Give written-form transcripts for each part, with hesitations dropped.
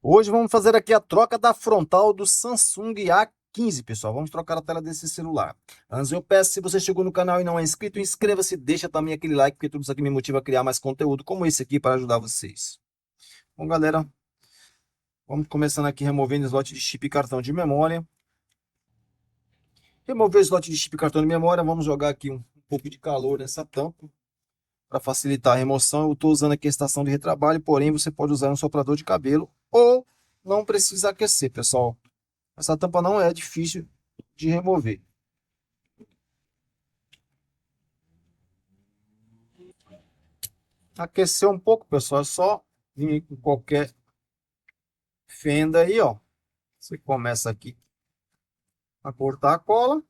Hoje vamos fazer aqui a troca da frontal do Samsung A15, pessoal. Vamos trocar a tela desse celular. Antes eu peço, se você chegou no canal e não é inscrito, inscreva-se, deixa também aquele like, porque tudo isso aqui me motiva a criar mais conteúdo como esse aqui para ajudar vocês. Bom, galera, vamos começando aqui removendo o slot de chip e cartão de memória. Remover o slot de chip e cartão de memória, vamos jogar aqui um pouco de calor nessa tampa para facilitar a remoção. Eu estou usando aqui a estação de retrabalho, porém você pode usar um soprador de cabelo ou não precisa aquecer, pessoal. Essa tampa não é difícil de remover. Aqueceu um pouco, pessoal, é só vir com qualquer fenda aí, ó. Você começa aqui a cortar a cola.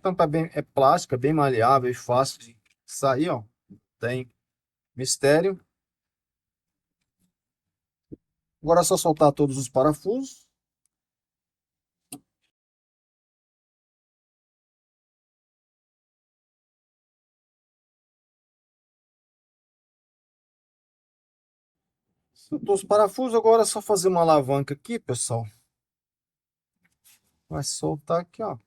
A tampa é plástica, bem maleável e fácil de sair, ó. Tem mistério. Agora é só soltar todos os parafusos. Soltou os parafusos, agora é só fazer uma alavanca aqui, pessoal. Vai soltar aqui, ó.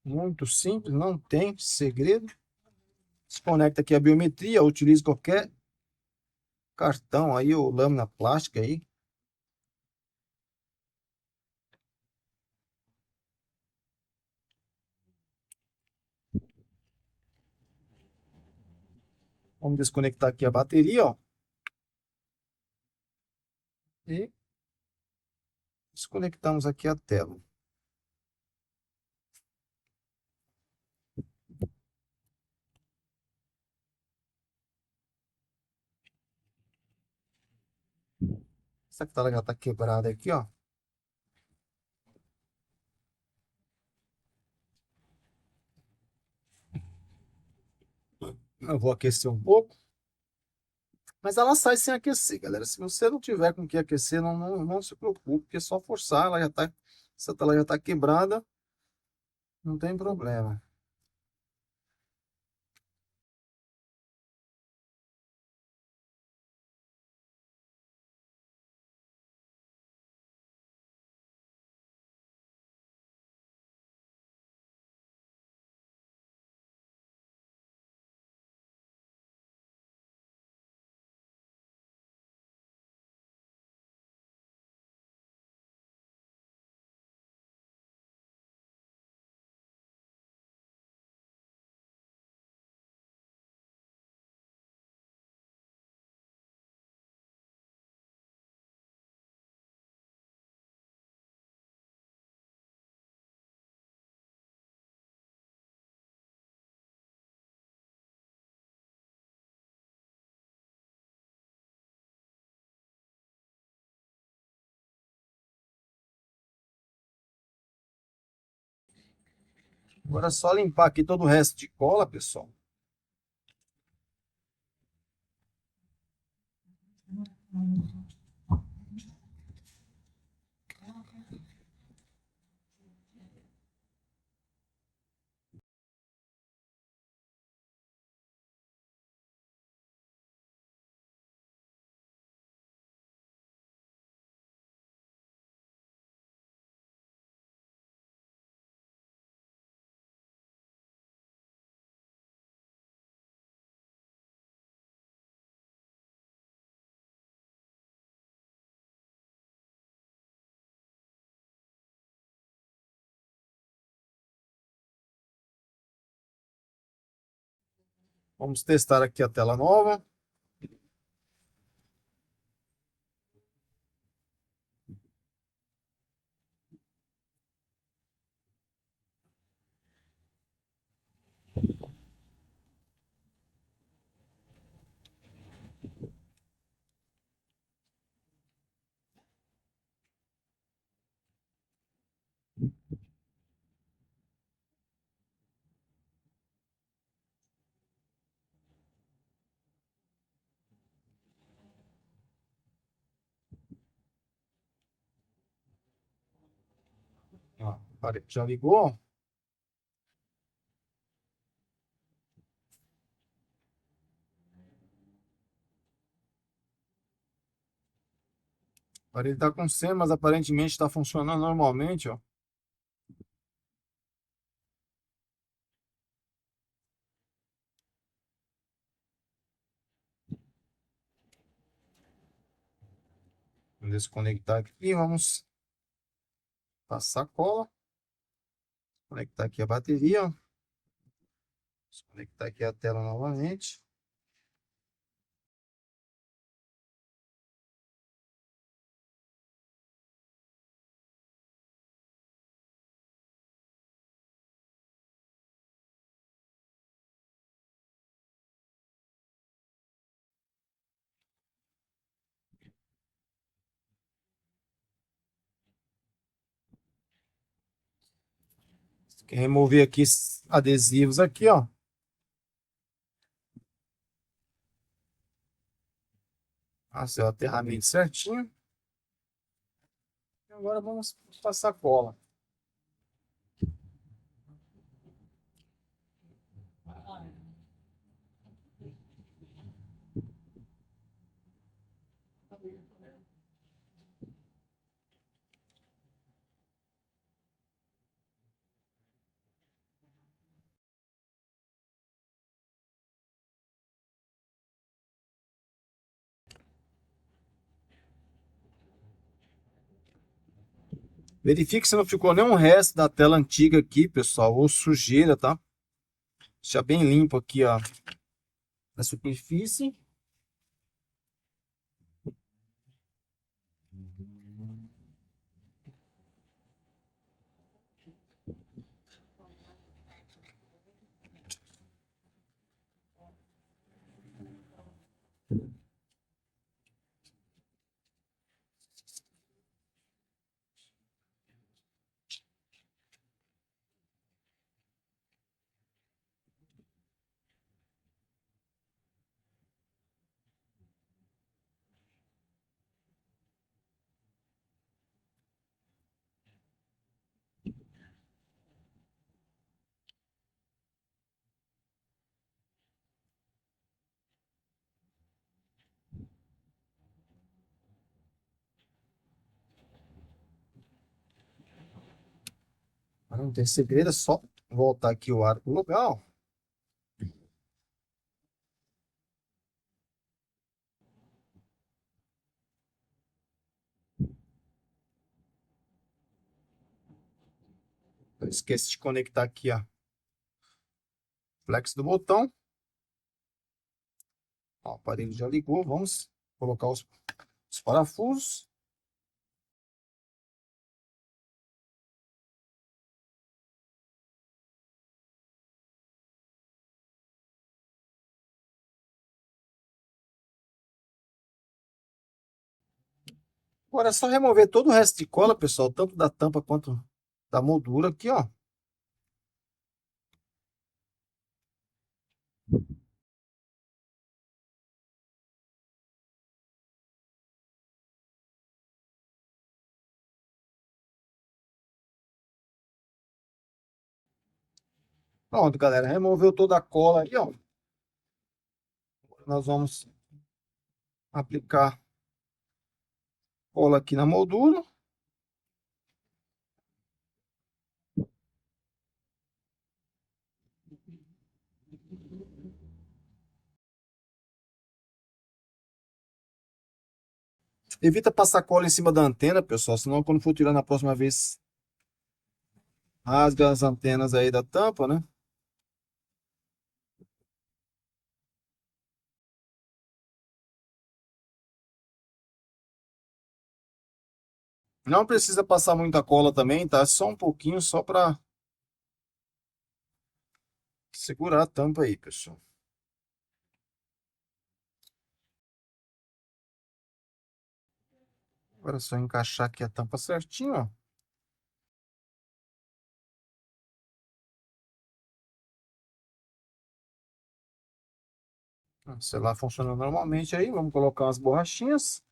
Muito simples, não tem segredo. Desconecta aqui a biometria, utilize qualquer cartão aí ou lâmina plástica aí. Vamos desconectar aqui a bateria, ó. E desconectamos aqui a tela. Essa tela já está quebrada aqui, ó. Eu vou aquecer um pouco. Mas ela sai sem aquecer, galera. Se você não tiver com que aquecer, não se preocupe, porque é só forçar, ela já tá, essa tela já está quebrada, não tem problema. Agora é só limpar aqui todo o resto de cola, pessoal. Vamos testar aqui a tela nova. Já ligou? O aparelho tá com 100, mas aparentemente está funcionando normalmente, ó. Vamos desconectar aqui, vamos passar a cola. Conectar aqui a bateria, ó. Desconectar aqui a tela novamente. Quer remover aqui esses adesivos aqui, ó. Passar o aterramento certinho. E agora vamos passar a cola. Verifique se não ficou nenhum resto da tela antiga aqui, pessoal, ou sujeira, tá? Deixa bem limpo aqui, ó, a superfície. Não tem segredo, é só voltar aqui o ar pro lugar, ó. Eu esqueci de conectar aqui, ó, flex do botão. Ó, o aparelho já ligou, vamos colocar os parafusos. Agora é só remover todo o resto de cola, pessoal, tanto da tampa quanto da moldura aqui, ó. Pronto, galera, removeu toda a cola aí, ó. Nós vamos aplicar cola aqui na moldura. Evita passar cola em cima da antena, pessoal, senão quando for tirar na próxima vez, rasga as antenas aí da tampa, né? Não precisa passar muita cola também, tá? Só um pouquinho, só para segurar a tampa aí, pessoal. Agora é só encaixar aqui a tampa certinho, ó. O celular funciona normalmente aí. Vamos colocar umas borrachinhas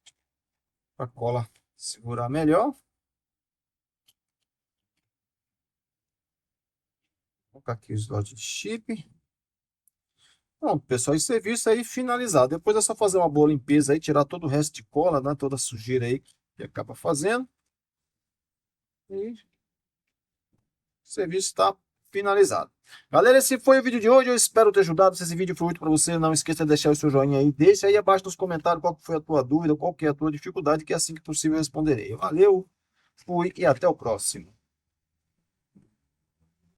para a cola segurar melhor. Vou colocar aqui o slot de chip. Pronto, pessoal, esse serviço aí finalizado. Depois é só fazer uma boa limpeza aí, tirar todo o resto de cola, né? Toda a sujeira aí que acaba fazendo. E o serviço está finalizado. Galera, esse foi o vídeo de hoje. Eu espero ter ajudado. Se esse vídeo foi útil para você, não esqueça de deixar o seu joinha aí. Deixa aí abaixo nos comentários qual foi a tua dúvida, qual que é a tua dificuldade, que assim que possível eu responderei. Valeu, fui e até o próximo.